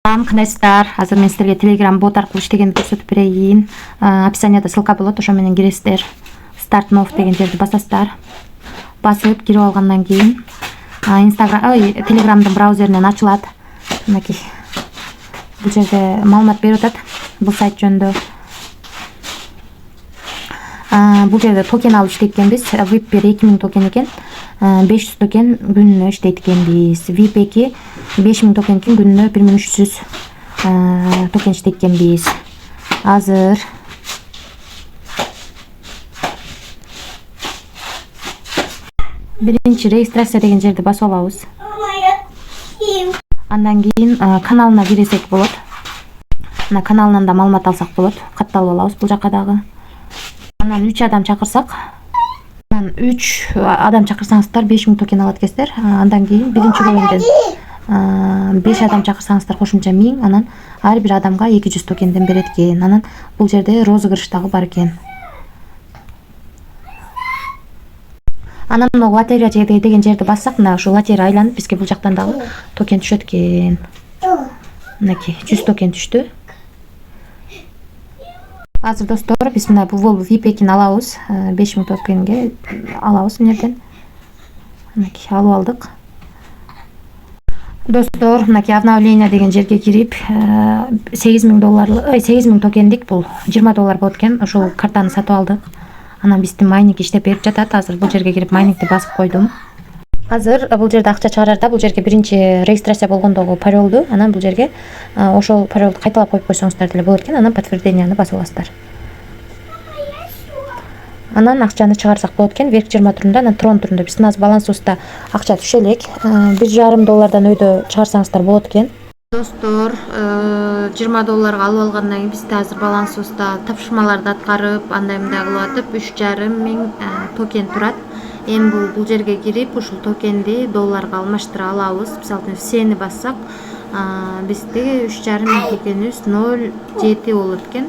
Кандайсыздар? Азыр мен силерге Telegram бот аркылуу иштегенди көрсөтүп берейин. Описанияда ссылка болот, ошо менен киресиздер. Start now деген жерди басасыздар. Басып кирип алгандан кийин Telegramдын браузеринен ачылат. Мынакей. Бул жерде маалымат берип атат бул сайт жөнүндө. Бул жерде токен алып иштейт экенбиз. VIP 2000 токен экен. 500 токен күнүнө иштейт экенбиз. VIP 5000 токен экен, күнүнө 1300 токен иштейт экенбиз. Азыр биринчи регистрация деген жерди басып алабыз. Андан кийин каналына кирсек болот. Мына каналынан да маалымат алсак болот. Катталып алабыз бул жака дагы. Анан 3 адам чакырсак, 3 адам чакырсаңыздар 5000 токен алат экенсиздер. Андан кийин биринчи бөлүмдөн 5 адам чакырсаңыздар кошумча 1000, анан ар бир адамга 200 токенден берет экен. Анан бул жерде розыгрыш дагы бар экен. Анан лотерея деген жерди бассак, мына ушу лотерея айланып бизге бул жактан дагы токен түшөт экен. Мынакей 100 токен түштү. Азыр достор, биз мына бул VIP-ин алабыз. 5000 токенге алабыз мынерден. Мынакей алып алдык. Достор, мынакей обновление деген жерге кирип, $8000 токендик бул $20 болот экен. Ошол картаны сатып алдык. Анан биздин майнинг иштеп берип жатат. Азыр бул жерге кирип майнингди басып койдум. Азыр бул жерде акча чыгарарда бул жерге биринчи регистрация болгондогу паролду, анан бул жерге ошол паролду кайталап коюп койсоңуздар деле болот экен. Анан подтвержденияны басып аласыздар. Анан акчаны чыгарсак болот экен, верх 20 түрүндө, анан трон түрүндө. Биздин азыр балансыбызда акча түшө элек. $1,5 өйдө чыгарсаңыздар болот экен. Достор, $20 алып алгандан кийин бизде азыр балансыбызда тапшырмаларды аткарып, андай мындай кылып атып 3500 токен турат. Эми бул жерге кирип, ушул токенди долларга алмаштыра алабыз. Мисалы үчүн сени бассак, бизде 3500 токенибиз 0,7 болот экен.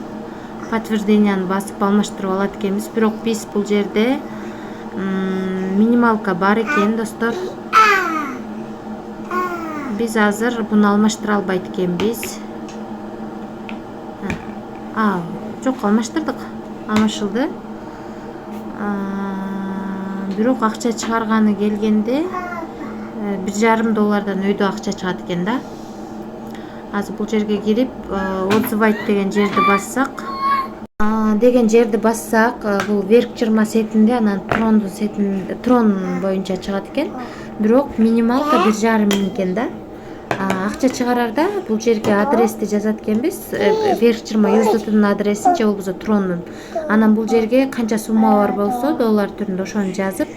Подтвержденияны басып алмаштырып алат экенбиз. Бирок биз бул жерде минималка бар экен, достор. Биз азыр буну алмаштыра албайт экенбиз. Жок, алмаштырдык. Алмашылды. Бирок акча чыгарганы келгенде $1,5 өйдө акча чыгат экен да. Азыр бул жерге кирип, отзывайт деген жерди бассак, бул верх 20 сетинде, анан трон боюнча чыгат экен. Бирок минималка $1,500 экен да. Акча чыгарарда бул жерге адрести жазат экенбиз. Верх 20 USDT'нын адресин же болбосо трондун. Анан бул жерге канча сумма бар болсо, доллар түрүндө ошону жазып,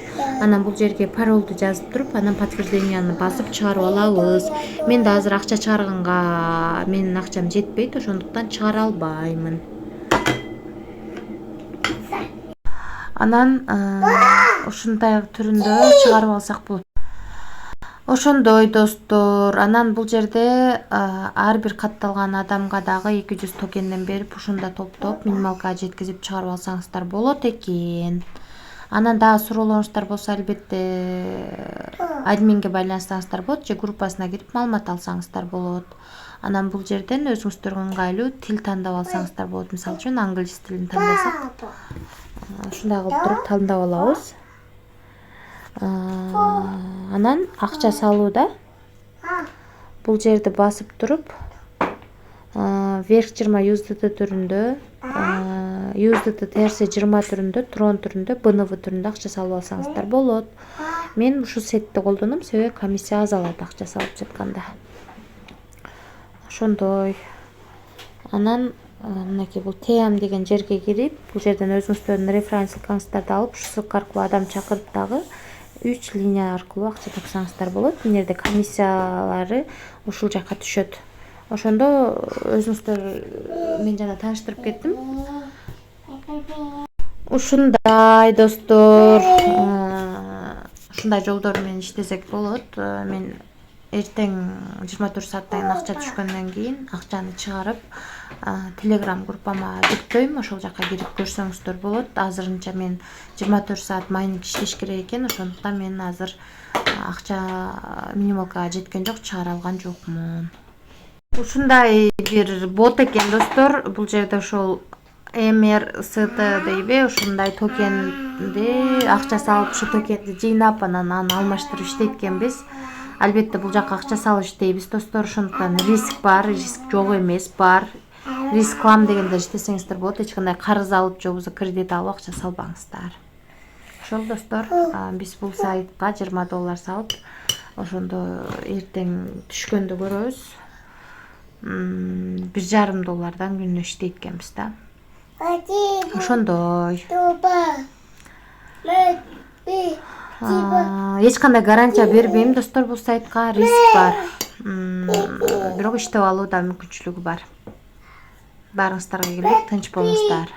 анан бул жерге паролду жазып туруп, анан подтвержденияны басып чыгарып алабыз. Мен да азыр акча чыгарганга менин акчам жетпейт, ошондуктан чыгара албаймын. Анан ушундай түрүндө чыгарып алсак болот. Ошондой достор. Анан бул жерде ар бир катталган адамга дагы 200 токенден берип, ушунда топтоп минималкага жеткизип чыгарып алсаңыздар болот экен. Анан дагы суроолоруңуздар болсо, албетте админге байлансаңыздар болот, же группасына кирип маалымат алсаңыздар болот. Анан бул жерден өзүңүздөргө ыңгайлуу тил тандап алсаңыздар болот. Мисалы үчүн англис тилин тандасак, ушундай кылып туруп тандап алабыз. Анан акча салууда бул жерди басып туруп, верх 20 USDT түрүндө, USDT терси 20 түрүндө, трон түрүндө, BNV түрүндө акча салып алсаңыздар болот. Мен ушул сетти колдоном, себеби комиссия аз алат акча салып жатканда. Ошондой. Анан мынакей бул TM деген жерге кирип, бул жерден өзүңүздөрдүн референс ссылкаңыздарды алып, ушу ссылка аркылуу адам чакырып дагы 3 линия аркылуу акча тапсаңыздар болот. Мына жерде комиссиялары ушул жака түшөт. Ошондо өзүңүздөр мен жана тааныштырып кеттим. Ушундай достор, ушундай жолдор менен иштесек болот. Мен эртең 24 сааттан кийин акча түшкөндөн кийин акчаны чыгарып Telegram группама жүктөйм, ошол жака кирип көрсөңүздөр болот. Азырынча мен 24 саат майнинг иштеш керек экен, ошондуктан мен азыр акча минималкага жеткен жок, чыгара алган жокмун. Ушундай бир бот экен достор. Бул жерде ошол МРСТ дейби, ушундай токенди акча салып, ушу токенди жыйнап анан аны алмаштырып иштейт экенбиз. Албетте бул жакка акча салып иштейбиз достор. Ошондуктан риск бар, риск жок эмес, бар. Риск кылам дегенде иштесеңиздер болот. Эч кандай карыз алып же болбосо кредит алып акча салбаңыздар. Ошол достор, биз бул сайтка $20 салып, ошондо эртең түшкөндө көрөбүз. $1,5 күнүнө иштейт экенбиз да. Ошондой. Эч кандай гарантия бербейм достор, бул сайтка риск бар. Бирок иштеп алууда мүмкүнчүлүгү бар. Баарыңыздарга келет, тынч болуңуздар.